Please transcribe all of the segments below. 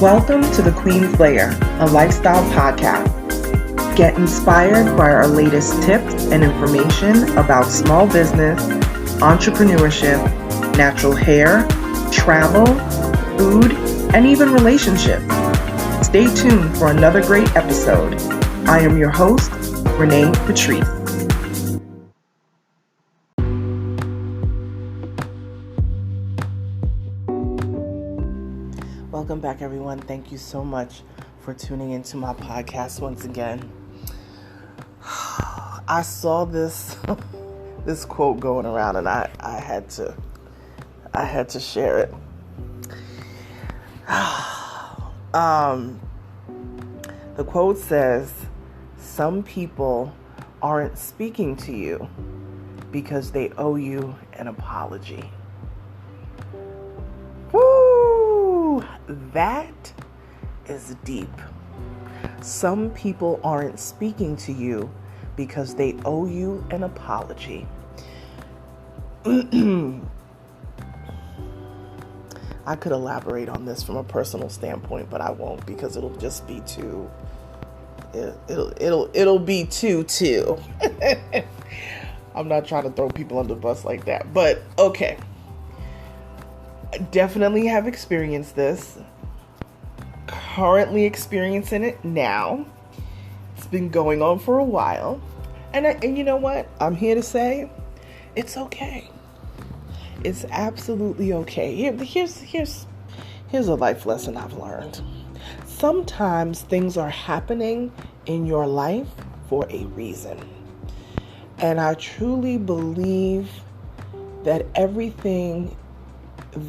Welcome to The Queen's Lair, a lifestyle podcast. Get inspired by our latest tips and information about small business, entrepreneurship, natural hair, travel, food, and even relationships. Stay tuned for another great episode. I am your host, Renee Patrice. Welcome back, everyone. Thank you so much for tuning into my podcast once again. I saw this quote going around, and I had to share it. The quote says, "Some people aren't speaking to you because they owe you an apology." Woo! That is deep. Some people aren't speaking to you because they owe you an apology. I could elaborate on this from a personal standpoint, but I won't because it'll just be too. It'll be too. I'm not trying to throw people under the bus like that, but okay. Definitely have experienced this. Currently experiencing it now. It's been going on for a while, and you know what? I'm here to say, it's okay. It's absolutely okay. Here's a life lesson I've learned. Sometimes things are happening in your life for a reason. And I truly believe that everything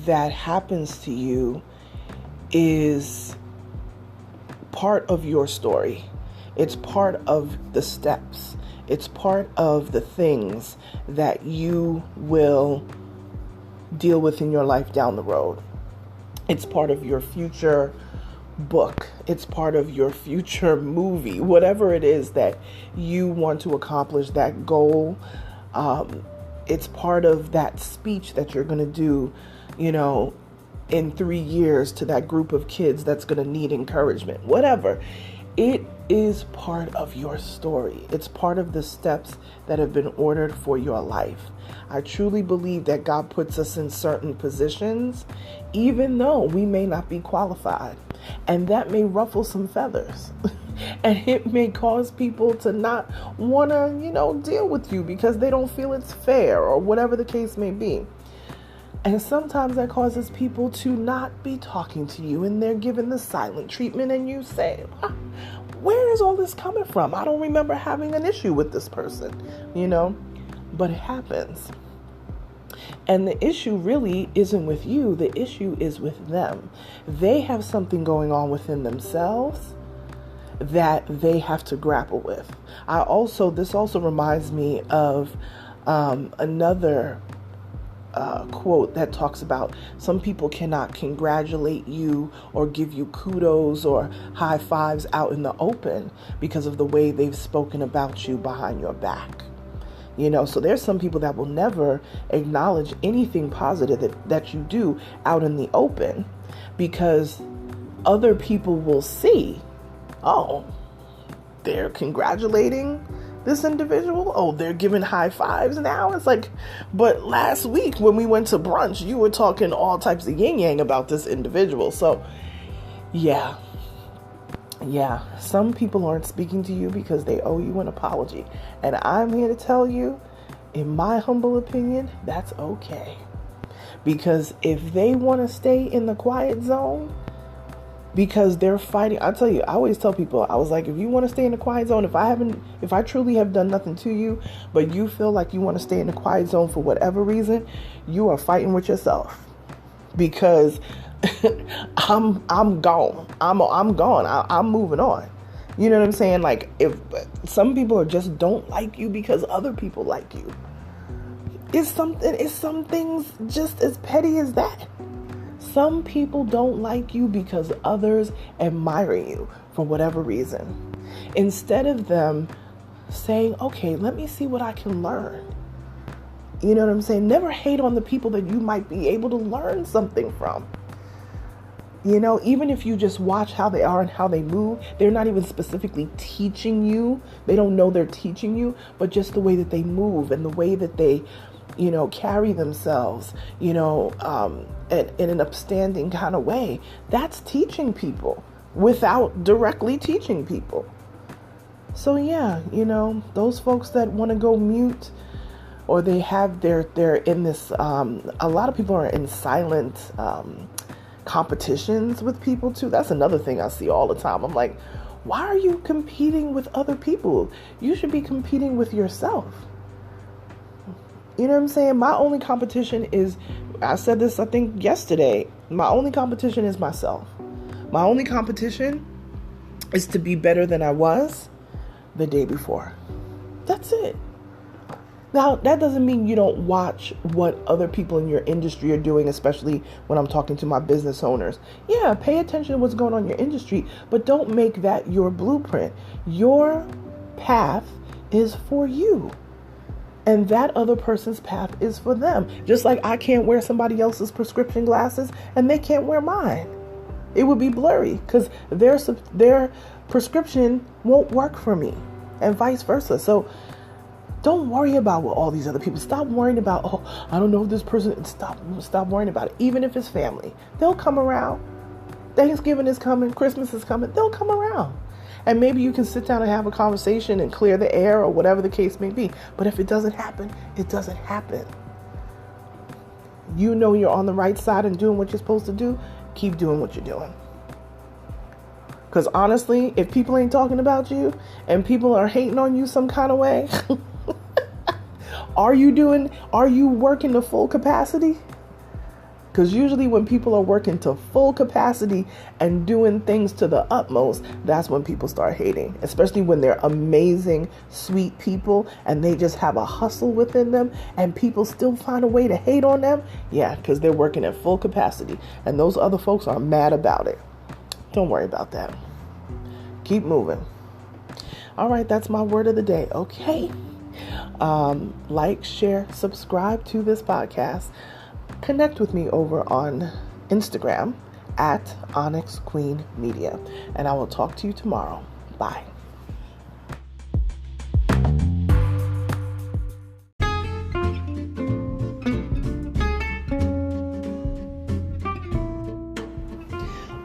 that happens to you is part of your story. It's part of the steps. It's part of the things that you will deal with in your life down the road. It's part of your future book. It's part of your future movie. Whatever it is that you want to accomplish, that goal, it's part of that speech that you're going to do, in 3 years to that group of kids that's going to need encouragement. Whatever. It is part of your story. It's part of the steps that have been ordered for your life. I truly believe that God puts us in certain positions, even though we may not be qualified. And that may ruffle some feathers. And it may cause people to not want to, deal with you because they don't feel it's fair or whatever the case may be. And sometimes that causes people to not be talking to you, and they're given the silent treatment, and you say, where is all this coming from? I don't remember having an issue with this person, but it happens. And the issue really isn't with you. The issue is with them. They have something going on within themselves that they have to grapple with. This also reminds me of another quote that talks about some people cannot congratulate you or give you kudos or high fives out in the open because of the way they've spoken about you behind your back. So there's some people that will never acknowledge anything positive that you do out in the open because other people will see, oh, they're congratulating this individual. Oh, they're giving high fives now. It's like, but last week when we went to brunch, you were talking all types of yin yang about this individual. So yeah, some people aren't speaking to you because they owe you an apology. And I'm here to tell you, in my humble opinion, that's okay. Because if they want to stay in the quiet zone, because they're fighting. I tell you, I always tell people, I was like, if you want to stay in the quiet zone, if I truly have done nothing to you, but you feel like you want to stay in the quiet zone for whatever reason, you are fighting with yourself. Because I'm gone. I'm gone. I'm moving on. You know what I'm saying? Like, if some people just don't like you because other people like you, it's some things just as petty as that. Some people don't like you because others admire you for whatever reason. Instead of them saying, okay, let me see what I can learn. You know what I'm saying? Never hate on the people that you might be able to learn something from. Even if you just watch how they are and how they move, they're not even specifically teaching you. They don't know they're teaching you, but just the way that they move and the way that they, carry themselves, in an upstanding kind of way. That's teaching people without directly teaching people. So yeah, those folks that want to go mute, or they're in this, a lot of people are in silent, competitions with people too. That's another thing I see all the time. I'm like, why are you competing with other people? You should be competing with yourself. You know what I'm saying? My only competition is, I said this, I think yesterday, my only competition is myself. My only competition is to be better than I was the day before. That's it. Now, that doesn't mean you don't watch what other people in your industry are doing, especially when I'm talking to my business owners. Yeah, pay attention to what's going on in your industry, but don't make that your blueprint. Your path is for you, and that other person's path is for them. Just like I can't wear somebody else's prescription glasses and they can't wear mine. It would be blurry because their prescription won't work for me, and vice versa. So don't worry about what all these other people. Stop worrying about, I don't know if this person. Stop worrying about it. Even if it's family, they'll come around. Thanksgiving is coming. Christmas is coming. They'll come around. And maybe you can sit down and have a conversation and clear the air or whatever the case may be. But if it doesn't happen, it doesn't happen. You're on the right side and doing what you're supposed to do. Keep doing what you're doing. Because honestly, if people ain't talking about you and people are hating on you some kind of way, are you working to full capacity? Because usually when people are working to full capacity and doing things to the utmost, that's when people start hating, especially when they're amazing, sweet people and they just have a hustle within them and people still find a way to hate on them. Yeah, because they're working at full capacity and those other folks are mad about it. Don't worry about that. Keep moving. All right, that's my word of the day. Okay. Like, share, subscribe to this podcast. Connect with me over on Instagram at Onyx Queen Media. And I will talk to you tomorrow. Bye.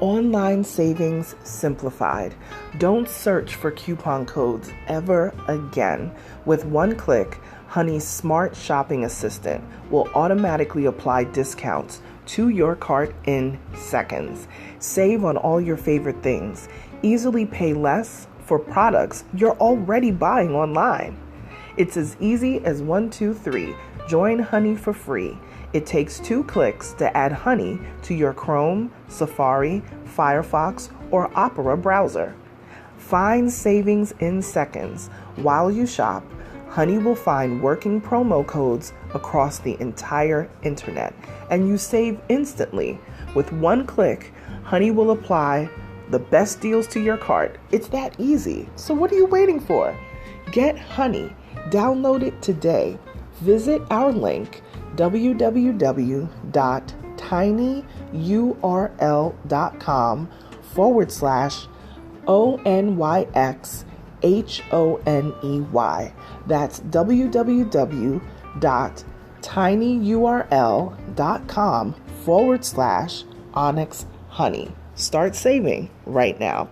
Online savings simplified. Don't search for coupon codes ever again. With one click, Honey's smart shopping assistant will automatically apply discounts to your cart in seconds. Save on all your favorite things. Easily pay less for products you're already buying online. It's as easy as 1, 2, 3. Join Honey for free. It takes 2 clicks to add Honey to your Chrome, Safari, Firefox, or Opera browser. Find savings in seconds. While you shop, Honey will find working promo codes across the entire internet, and you save instantly. With one click, Honey will apply the best deals to your cart. It's that easy. So what are you waiting for? Get Honey. Download it today. Visit our link, www.tinyurl.com/ONYXHONEY. That's www.tinyurl.com/Onyx Honey. Start saving right now.